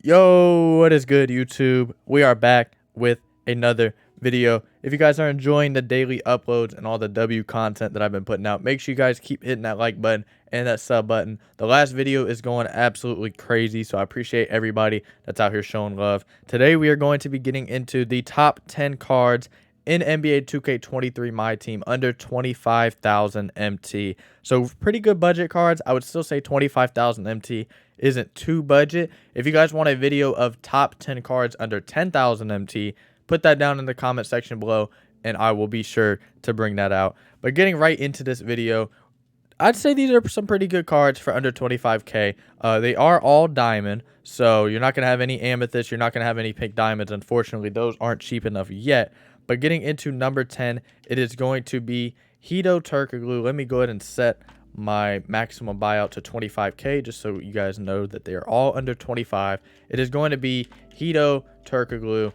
Yo, what is good, YouTube? We are back with another video. If you guys are enjoying the daily uploads and all the W content that I've been putting out, make sure you guys keep hitting that like button and that sub button. The last video is going absolutely crazy, so I appreciate everybody that's out here showing love. Today, we are going to be getting into the top 10 cards in NBA 2K23 MyTeam under 25,000 MT. So pretty good budget cards. I would still say 25,000 MT isn't too budget. If you guys want a video of top 10 cards under 10,000 MT, put that down in the comment section below and I will be sure to bring that out. But getting right into this video, I'd say these are some pretty good cards for under 25k. They are all diamond, so you're not going to have any amethyst. You're not going to have any pink diamonds. Unfortunately, those aren't cheap enough yet. But getting into number 10, it is going to be Hito Turkoglu. Let me go ahead and set my maximum buyout to 25k just so you guys know that they are all under 25. It is going to be Hito Turkoglu.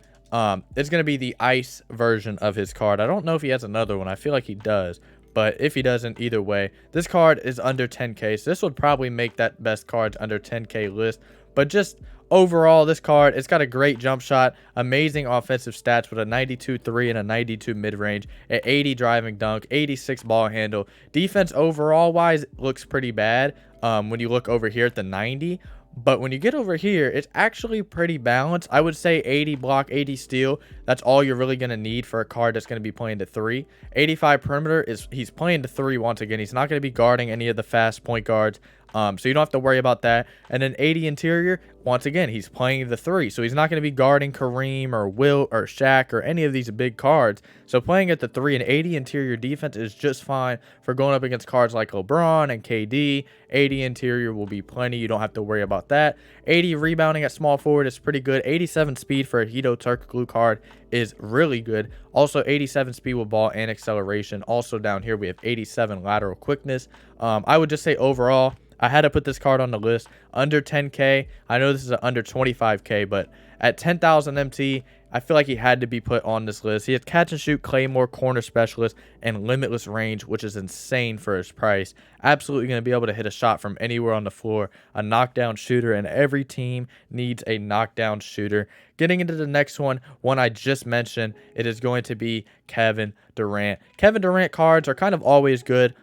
It's going to be the ice version of his card. I don't know if he has another one. I feel like he does. But if he doesn't, either way, this card is under 10k. So this would probably make that best cards under 10k list. But just overall, this card, it's got a great jump shot, amazing offensive stats with a 92-3 and a 92 mid-range, an 80 driving dunk, 86 ball handle. Defense overall-wise looks pretty bad when you look over here at the 90. But when you get over here, it's actually pretty balanced. I would say 80 block, 80 steal. That's all you're really going to need for a card that's going to be playing the 3. 85 perimeter he's playing the 3 once again. He's not going to be guarding any of the fast point guards. So you don't have to worry about that. And then 80 interior, once again, he's playing the 3. So he's not going to be guarding Kareem or Wilt or Shaq or any of these big cards. So playing at the 3 and 80 interior defense is just fine for going up against cards like LeBron and KD. 80 interior will be plenty. You don't have to worry about that. 80 rebounding at small forward is pretty good. 87 speed for a Hito Turkoglu card is really good. Also 87 speed with ball and acceleration. Also down here we have 87 lateral quickness. I would just say overall, I had to put this card on the list under 10k. I know this is under 25k, but at 10,000 MT, I feel like he had to be put on this list. He has catch and shoot, claymore, corner specialist, and limitless range, which is insane for his price. Absolutely going to be able to hit a shot from anywhere on the floor. A knockdown shooter, and every team needs a knockdown shooter. Getting into the next one I just mentioned, it is going to be Kevin Durant. Kevin Durant cards are kind of always good.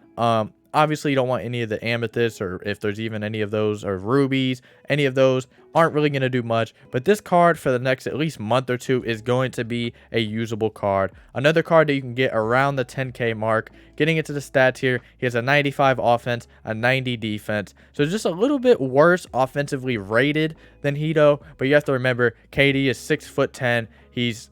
Obviously, you don't want any of the amethysts, or if there's even any of those, or rubies. Any of those aren't really going to do much. But this card for the next at least month or two is going to be a usable card. Another card that you can get around the 10k mark. Getting into the stats here, he has a 95 offense, a 90 defense. So just a little bit worse offensively rated than Hito. But you have to remember, KD is 6'10". He's,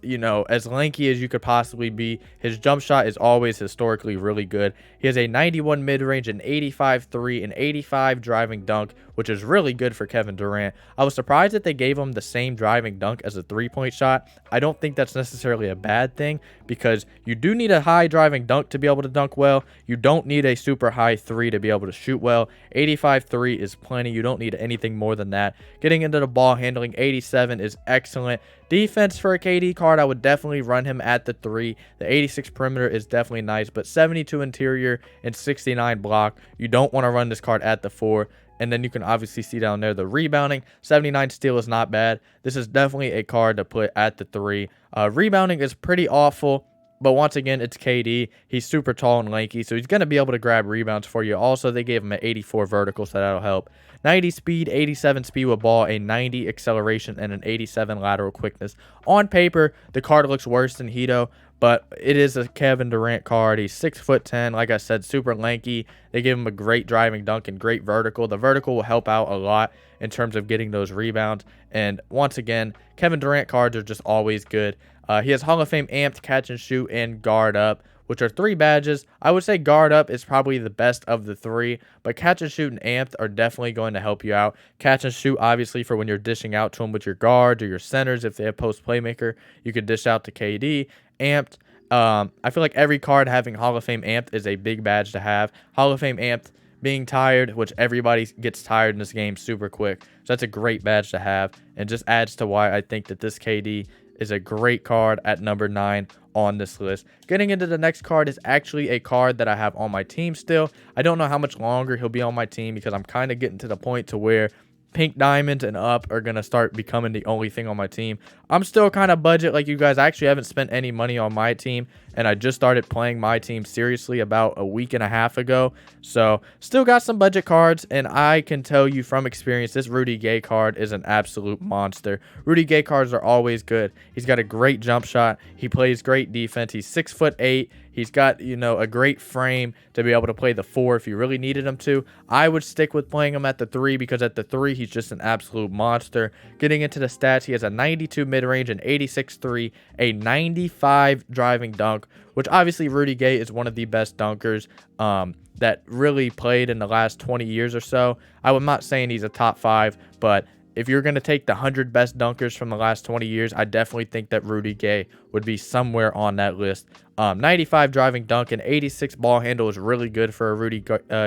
as lanky as you could possibly be. His jump shot is always historically really good. He has a 91 mid-range, an 85 3, an 85 driving dunk, which is really good for Kevin Durant. I was surprised that they gave him the same driving dunk as a three-point shot. I don't think that's necessarily a bad thing because you do need a high driving dunk to be able to dunk well. You don't need a super high 3 to be able to shoot well. 85 3 is plenty. You don't need anything more than that. Getting into the ball handling, 87 is excellent. Defense for a KD card, I would definitely run him at the 3. The 86 perimeter is definitely nice, but 72 interior and 69 block. You don't want to run this card at the 4. And then you can obviously see down there the rebounding. 79 steal is not bad. This is definitely a card to put at the 3. Rebounding is pretty awful. But once again, it's KD. He's super tall and lanky, so he's going to be able to grab rebounds for you. Also, they gave him an 84 vertical, so that'll help. 90 speed, 87 speed with ball, a 90 acceleration, and an 87 lateral quickness. On paper, the card looks worse than Hito, but it is a Kevin Durant card. He's 6'10", like I said, super lanky. They give him a great driving dunk and great vertical. The vertical will help out a lot in terms of getting those rebounds. And once again, Kevin Durant cards are just always good. He has Hall of Fame amped, catch and shoot, and guard up, which are 3 badges. I would say guard up is probably the best of the 3, but catch and shoot and amped are definitely going to help you out. Catch and shoot, obviously, for when you're dishing out to them with your guards or your centers. If they have post playmaker, you could dish out to KD. Amped, I feel like every card having Hall of Fame amped is a big badge to have. Hall of Fame amped being tired, which everybody gets tired in this game super quick. So that's a great badge to have, and just adds to why I think that this KD is a great card at number 9 on this list. Getting into the next card is actually a card that I have on my team still. I don't know how much longer he'll be on my team because I'm kind of getting to the point to where Pink diamonds and up are going to start becoming the only thing on my team. I'm still kind of budget like you guys. I actually haven't spent any money on my team, and I just started playing my team seriously about a week and a half ago. So still got some budget cards, and I can tell you from experience, this Rudy Gay card is an absolute monster. Rudy Gay cards are always good. He's got a great jump shot. He plays great defense. He's 6'8". He's got, you know, a great frame to be able to play the 4 if you really needed him to. I would stick with playing him at the 3 because at the 3, he's just an absolute monster. Getting into the stats, he has a 92 mid-range and 86-3, a 95 driving dunk, which obviously Rudy Gay is one of the best dunkers that really played in the last 20 years or so. I'm not saying he's a top 5, but if you're going to take the 100 best dunkers from the last 20 years, I definitely think that Rudy Gay would be somewhere on that list. 95 driving dunk and 86 ball handle is really good for a Rudy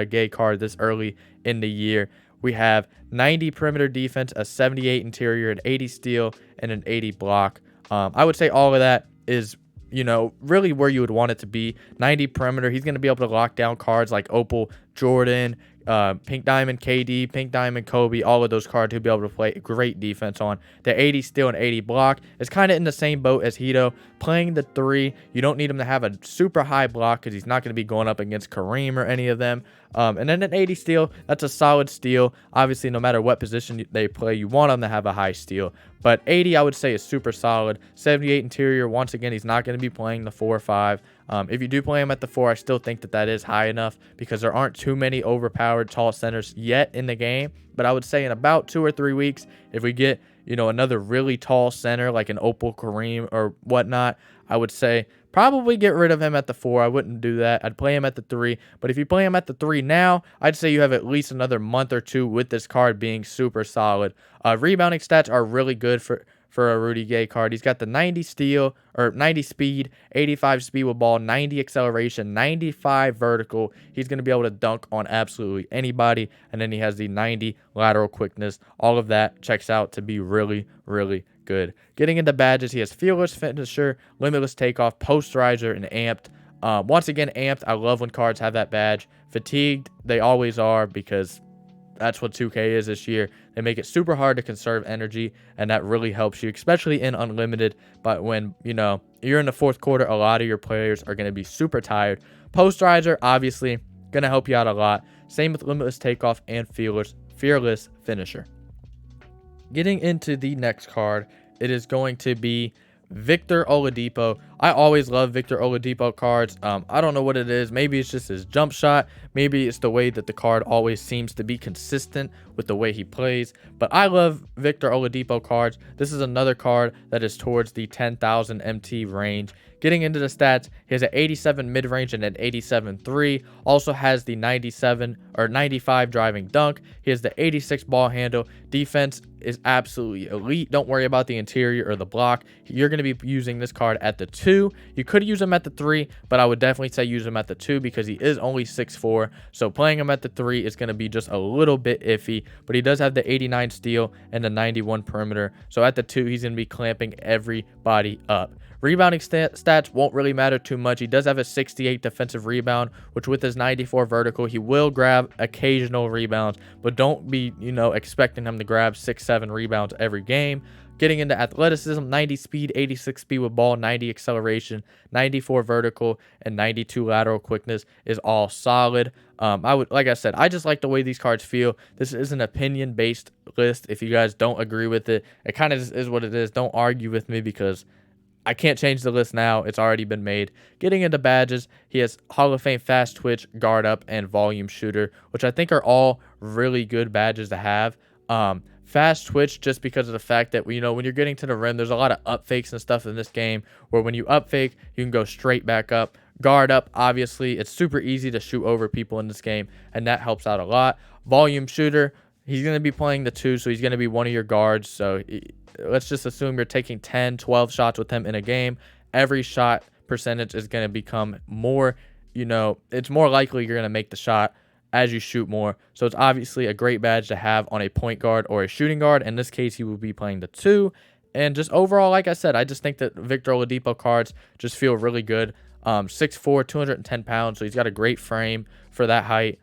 Gay card this early in the year. We have 90 perimeter defense, a 78 interior, an 80 steal, and an 80 block. I would say all of that is, you know, really where you would want it to be. 90 perimeter. He's going to be able to lock down cards like Opal, Jordan, Pink Diamond KD, Pink Diamond Kobe, all of those cards he'll be able to play great defense on. The 80 steal and 80 block is kind of in the same boat as Hito. Playing the 3, you don't need him to have a super high block because he's not going to be going up against Kareem or any of them. And then an 80 steal, that's a solid steal. Obviously, no matter what position they play, you want them to have a high steal. But 80, I would say, is super solid. 78 interior, once again, he's not going to be playing the 4 or 5. If you do play him at the 4, I still think that that is high enough because there aren't too many overpowered tall centers yet in the game. But I would say in about 2 or 3 weeks, if we get, you know, another really tall center like an Opal, Kareem, or whatnot, I would say probably get rid of him at the 4. I wouldn't do that. I'd play him at the 3. But if you play him at the 3 now, I'd say you have at least another month or 2 with this card being super solid. Rebounding stats are really good for a Rudy Gay card. He's got the 90 steal or 90 speed, 85 speed with ball, 90 acceleration, 95 vertical. He's going to be able to dunk on absolutely anybody. And then he has the 90 lateral quickness. All of that checks out to be really, really good. Getting into badges, he has fearless finisher, limitless takeoff, posterizer, and amped. Once again, amped. I love when cards have that badge. Fatigued, they always are because that's what 2K is this year. They make it super hard to conserve energy, and that really helps you, especially in Unlimited. But when, you know, you're in the 4th quarter, a lot of your players are going to be super tired. Posterizer, obviously, going to help you out a lot. Same with limitless takeoff and fearless finisher. Getting into the next card, it is going to be Victor Oladipo. I always love Victor Oladipo cards. I don't know what it is. Maybe it's just his jump shot. Maybe it's the way that the card always seems to be consistent with the way he plays. But I love Victor Oladipo cards. This is another card that is towards the 10,000 MT range. Getting into the stats, he has an 87 mid-range and an 87-3. Also has the 97 or 95 driving dunk. He has the 86 ball handle. Defense is absolutely elite. Don't worry about the interior or the block. You're going to be using this card at the 2. You could use him at the 3, but I would definitely say use him at the 2 because he is only 6'4". So playing him at the 3 is going to be just a little bit iffy. But he does have the 89 steal and the 91 perimeter. So at the 2, he's going to be clamping everybody up. Rebounding stats won't really matter too much. He does have a 68 defensive rebound, which with his 94 vertical, he will grab occasional rebounds, but don't be, you know, expecting him to grab 6-7 rebounds every game. Getting into athleticism, 90 speed, 86 speed with ball, 90 acceleration, 94 vertical, and 92 lateral quickness is all solid. Like I said, I just like the way these cards feel. This is an opinion-based list. If you guys don't agree with it, it kind of is what it is. Don't argue with me because I can't change the list now. It's already been made. Getting into badges, he has Hall of Fame Fast Twitch, Guard Up, and Volume Shooter, which I think are all really good badges to have. Fast Twitch, just because of the fact that, you know, when you're getting to the rim, there's a lot of up fakes and stuff in this game where when you up fake, you can go straight back up. Guard Up, obviously, it's super easy to shoot over people in this game, and that helps out a lot. Volume Shooter, he's going to be playing the 2, so he's going to be one of your guards. So let's just assume you're taking 10, 12 shots with him in a game. Every shot percentage is going to become more, you know, it's more likely you're going to make the shot as you shoot more. So it's obviously a great badge to have on a point guard or a shooting guard. In this case, he will be playing the 2. And just overall, like I said, I just think that Victor Oladipo cards just feel really good. 6'4", 210 pounds, so he's got a great frame for that height.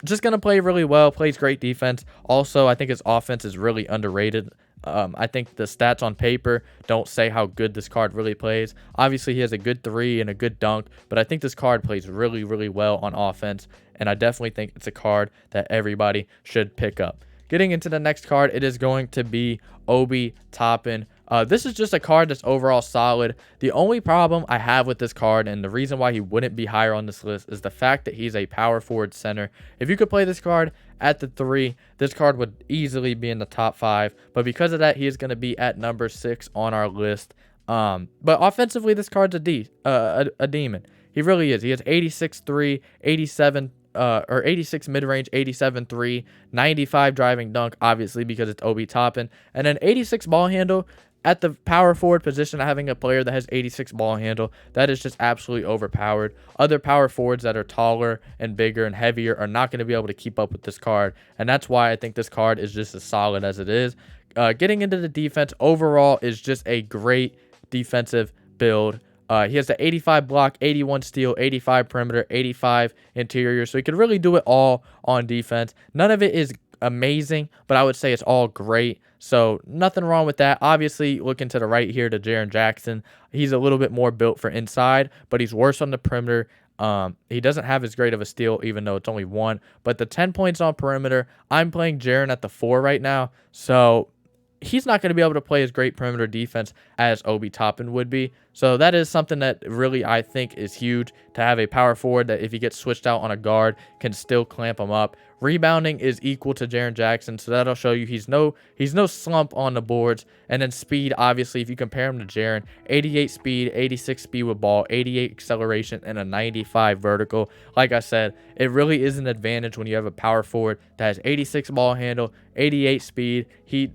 just going to play really well, plays great defense. Also, I think his offense is really underrated. I think the stats on paper don't say how good this card really plays. Obviously, he has a good 3 and a good dunk, but I think this card plays really, really well on offense, and I definitely think it's a card that everybody should pick up. Getting into the next card, it is going to be Obi Toppin. This is just a card that's overall solid. The only problem I have with this card, and the reason why he wouldn't be higher on this list, is the fact that he's a power forward center. If you could play this card at the 3, this card would easily be in the top 5. But because of that, he is going to be at number 6 on our list. But offensively, this card's a demon. He really is. He has 86-3, 86 mid-range, 87-3, 95 driving dunk, obviously because it's Obi Toppin, and then 86 ball handle. At the power forward position, having a player that has 86 ball handle, that is just absolutely overpowered. Other power forwards that are taller and bigger and heavier are not going to be able to keep up with this card, and that's why I think this card is just as solid as it is. Getting into the defense, overall is just a great defensive build. He has the 85 block, 81 steal, 85 perimeter, 85 interior, so he could really do it all on defense. None of it is amazing, but I would say it's all great. So nothing wrong with that. Obviously, looking to the right here to Jaren Jackson, he's a little bit more built for inside, but he's worse on the perimeter. He doesn't have as great of a steal, even though it's only 1. But the 10 points on perimeter, I'm playing Jaren at the 4 right now, so he's not going to be able to play as great perimeter defense as Obi Toppin would be. So that is something that really I think is huge, to have a power forward that if he gets switched out on a guard can still clamp him up. Rebounding is equal to Jaren Jackson, so that'll show you he's no slump on the boards. And then speed, obviously, if you compare him to Jaren, 88 speed, 86 speed with ball, 88 acceleration, and a 95 vertical. Like I said, it really is an advantage when you have a power forward that has 86 ball handle, 88 speed.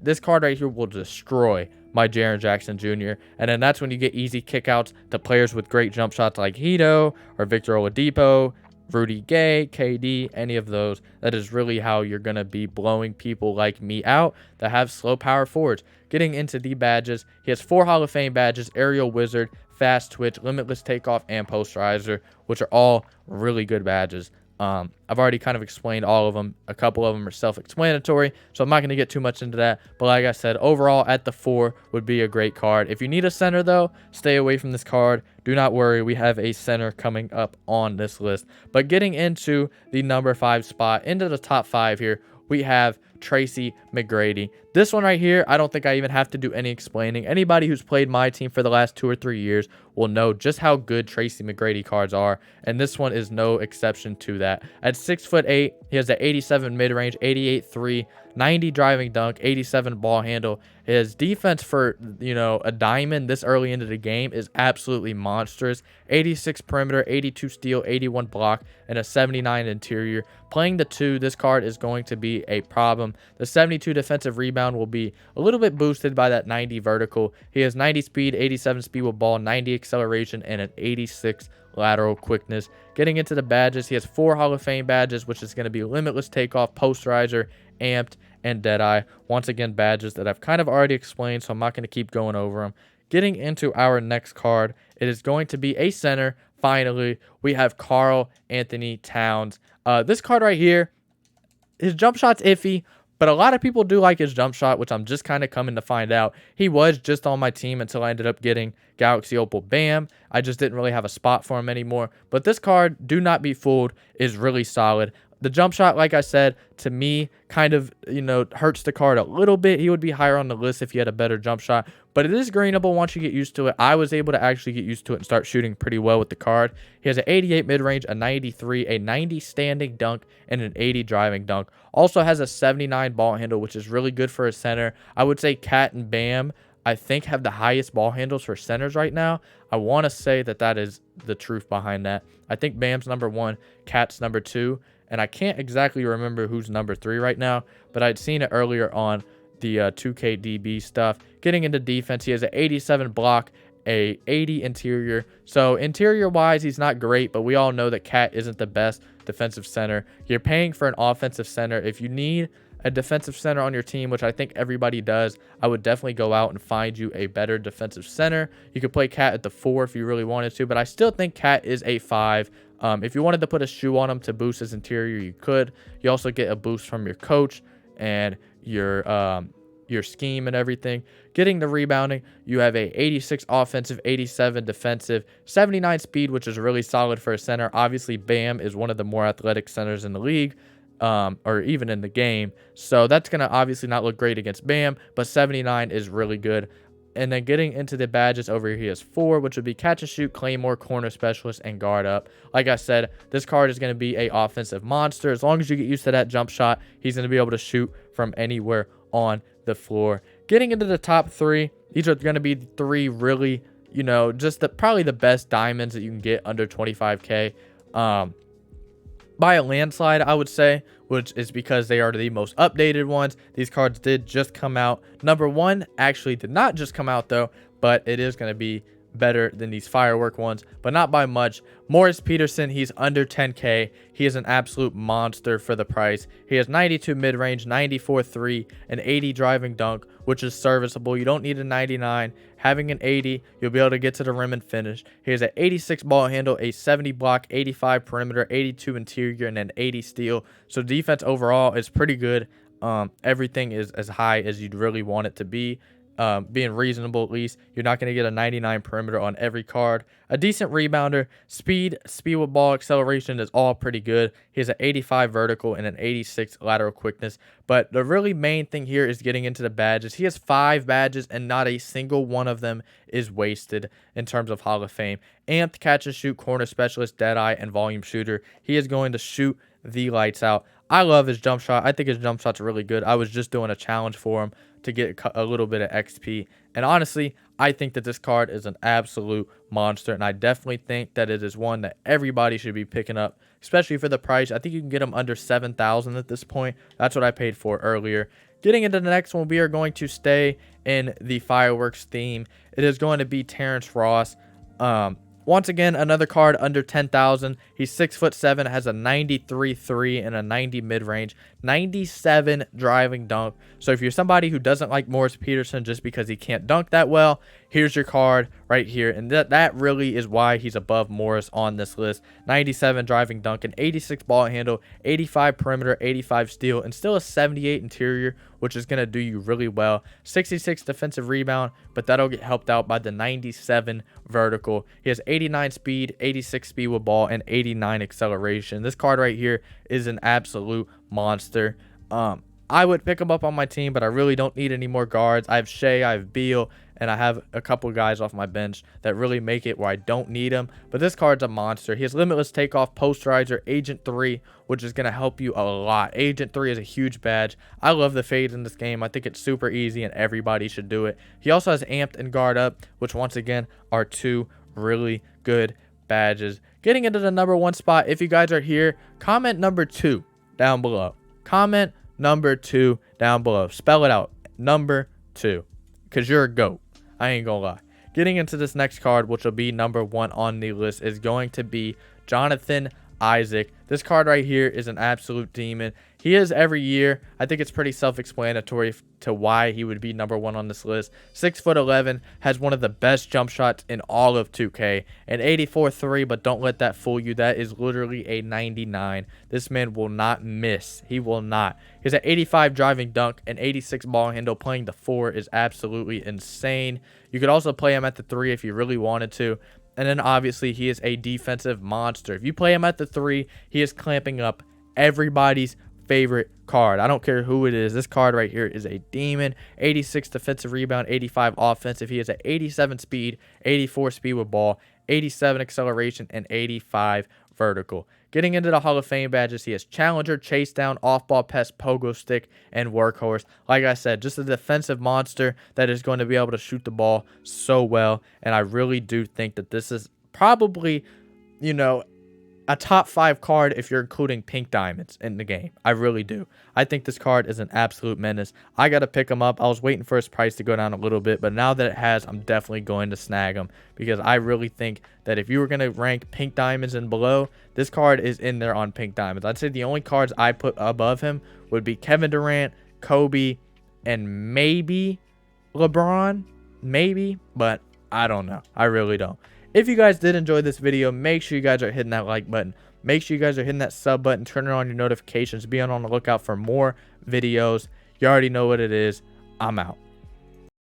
This card right here will destroy my Jaren Jackson Jr. And then that's when you get easy kickouts to players with great jump shots like Hito or Victor Oladipo, Rudy Gay, KD, any of those. That is really how you're going to be blowing people like me out that have slow power forwards. Getting into the badges, he has 4 Hall of Fame badges: Aerial Wizard, Fast Twitch, Limitless Takeoff, and Posterizer, which are all really good badges. I've already kind of explained all of them. A couple of them are self-explanatory, so I'm not going to get too much into that. But like I said, overall at the 4 would be a great card. If you need a center, though, stay away from this card. Do not worry, we have a center coming up on this list. But getting into the number 5 spot, into the top 5 here, we have Tracy McGrady. This one right here, I don't think I even have to do any explaining. Anybody who's played my team for the last 2 or 3 years will know just how good Tracy McGrady cards are, and this one is no exception to that. At 6'8", he has an 87 mid-range, 88 3, 90 driving dunk, 87 ball handle. His defense for, a diamond this early into the game is absolutely monstrous. 86 perimeter, 82 steal, 81 block, and a 79 interior. Playing the 2, this card is going to be a problem. The 72 defensive rebound will be a little bit boosted by that 90 vertical. He has 90 speed, 87 speed with ball, 90 acceleration, and an 86 lateral quickness. Getting into the badges, he has 4 Hall of Fame badges, which is going to be Limitless Takeoff, Posterizer, Amped, and Deadeye. Once again, badges that I've kind of already explained, so I'm not going to keep going over them. Getting into our next card, it is going to be a center. Finally, we have Karl Anthony Towns. This card right here, his jump shot's iffy, but a lot of people do like his jump shot, which I'm just kind of coming to find out. He was just on my team until I ended up getting Galaxy Opal Bam. I just didn't really have a spot for him anymore. But this card, do not be fooled, is really solid. The jump shot, like I said, to me, kind of, hurts the card a little bit. He would be higher on the list if he had a better jump shot. But it is greenable once you get used to it. I was able to actually get used to it and start shooting pretty well with the card. He has an 88 mid-range, a 93, a 90 standing dunk, and an 80 driving dunk. Also has a 79 ball handle, which is really good for a center. I would say Cat and Bam, I think, have the highest ball handles for centers right now. I want to say that is the truth behind that. I think Bam's number 1, Cat's number 2. And I can't exactly remember who's number 3 right now, but I'd seen it earlier on the 2KDB stuff. Getting into defense, he has an 87 block, a 80 interior. So interior-wise, he's not great, but we all know that Cat isn't the best defensive center. You're paying for an offensive center. If you need a defensive center on your team, which I think everybody does, I would definitely go out and find you a better defensive center. You could play Cat at the 4 if you really wanted to, but I still think Cat is a 5. If you wanted to put a shoe on him to boost his interior, you could. You also get a boost from your coach and your scheme and everything. Getting the rebounding, you have a 86 offensive, 87 defensive, 79 speed, which is really solid for a center. Obviously, Bam is one of the more athletic centers in the league, or even in the game. So that's going to obviously not look great against Bam, but 79 is really good. And then getting into the badges over here, he has 4, which would be catch and shoot, claymore, corner specialist, and guard up. Like I said, this card is going to be a offensive monster. As long as you get used to that jump shot, he's going to be able to shoot from anywhere on the floor. Getting into the top 3, these are going to be 3 really, you know, just probably the best diamonds that you can get under 25K. By a landslide, I would say, which is because they are the most updated ones. These cards did just come out. Number 1 actually did not just come out, though, but it is going to be better than these firework ones, but not by much. Morris Peterson, he's under 10K. He is an absolute monster for the price. He has 92 mid-range, 94 3, and 80 driving dunk, which is serviceable. You don't need a 99. Having an 80, you'll be able to get to the rim and finish. He has an 86 ball handle, a 70 block, 85 perimeter, 82 interior, and an 80 steal. So defense overall is pretty good. Everything is as high as you'd really want it to be. Being reasonable, at least. You're not going to get a 99 perimeter on every card. A decent rebounder. Speed with ball, acceleration is all pretty good. He has an 85 vertical and an 86 lateral quickness. But the really main thing here is getting into the badges. He has 5 badges, and not a single one of them is wasted in terms of Hall of Fame. Amped, catch and shoot, corner specialist, deadeye, and volume shooter. He is going to shoot the lights out. I love his jump shot. I think his jump shot's really good. I was just doing a challenge for him to get a little bit of XP. And honestly, I think that this card is an absolute monster. And I definitely think that it is one that everybody should be picking up, especially for the price. I think you can get them under 7,000 at this point. That's what I paid for earlier. Getting into the next one, we are going to stay in the fireworks theme. It is going to be Terrence Ross. Once again, another card under 10,000. He's 6'7", has a 93 3 and a 90 mid-range, 97 driving dunk. So if you're somebody who doesn't like Morris Peterson just because he can't dunk that well, here's your card right here. And that really is why he's above Morris on this list. 97 driving dunk, an 86 ball handle, 85 perimeter, 85 steal, and still a 78 interior, which is going to do you really well. 66 defensive rebound, but that'll get helped out by the 97 vertical. He has 89 speed, 86 speed with ball, and 89 acceleration. This card right here is an absolute monster. I would pick him up on my team, but I really don't need any more guards. I have Shea, I have Beal, and I have a couple guys off my bench that really make it where I don't need him. But this card's a monster. He has limitless takeoff, posterizer, Agent 3, which is going to help you a lot. Agent 3 is a huge badge. I love the fades in this game. I think it's super easy and everybody should do it. He also has amped and guard up, which once again are 2 really good badges. Getting into the number 1 spot, if you guys are here, comment number 2 down below. Comment number 2 down below. Spell it out. Number 2. Because you're a GOAT. I ain't gonna lie. Getting into this next card, which will be number 1 on the list, is going to be Jonathan Isaac. This card right here is an absolute demon. He is every year. I think it's pretty self-explanatory to why he would be number 1 on this list. 6'11", has one of the best jump shots in all of 2K. An 84 3, but don't let that fool you. That is literally a 99. This man will not miss. He will not. He has an 85 driving dunk, an 86 ball handle. Playing the 4 is absolutely insane. You could also play him at the 3 if you really wanted to. And then obviously he is a defensive monster. If you play him at the 3, he is clamping up everybody's favorite card. I don't care who it is. This card right here is a demon. 86 defensive rebound, 85 offensive. He has an 87 speed, 84 speed with ball, 87 acceleration, and 85 vertical. Getting into the Hall of Fame badges, he has Challenger, Chase Down, Off-Ball Pest, Pogo Stick, and Workhorse. Like I said, just a defensive monster that is going to be able to shoot the ball so well. And I really do think that this is probably, you know, a top 5 card if you're including pink diamonds in the game. I really do. I think this card is an absolute menace. I got to pick him up. I was waiting for his price to go down a little bit, but now that it has, I'm definitely going to snag him because I really think that if you were going to rank pink diamonds and below, this card is in there on pink diamonds. I'd say the only cards I put above him would be Kevin Durant, Kobe, and maybe LeBron. Maybe, but I don't know. I really don't. If you guys did enjoy this video, make sure you guys are hitting that like button. Make sure you guys are hitting that sub button, turning on your notifications, being on the lookout for more videos. You already know what it is. I'm out.